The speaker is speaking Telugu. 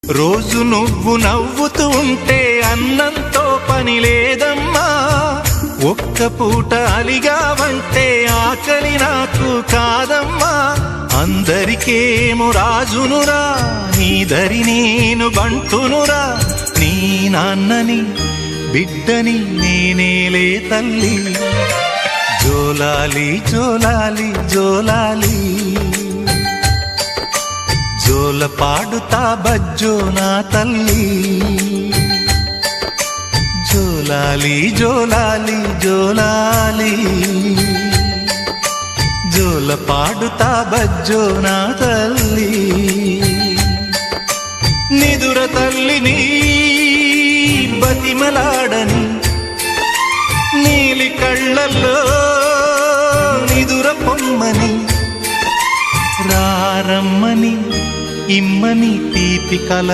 రోజు నువ్వు నవ్వుతూ ఉంటే అన్నంతో పని లేదమ్మా. ఒక్క పూట అలిగావంటే ఆకలి నాకు కాదమ్మా. అందరికేమో రాజునురా, నీ దరి నేను బంటునురా. నీ నాన్నని బిడ్డని నేనేలే తల్లి. జోలాలి జోలాలి జోలాలి, జోల పాడుతా బజ్జో నా తల్లి. జోలాలి జోలాలి జోలాలి, జోల పాడుతా బజ్జో నా తల్లి. నిదుర తల్లిని బతిమలాడని, నీలి కళ్ళల్లో నిదుర పొమ్మని, రారమ్మని ఇమ్మని తీపి కల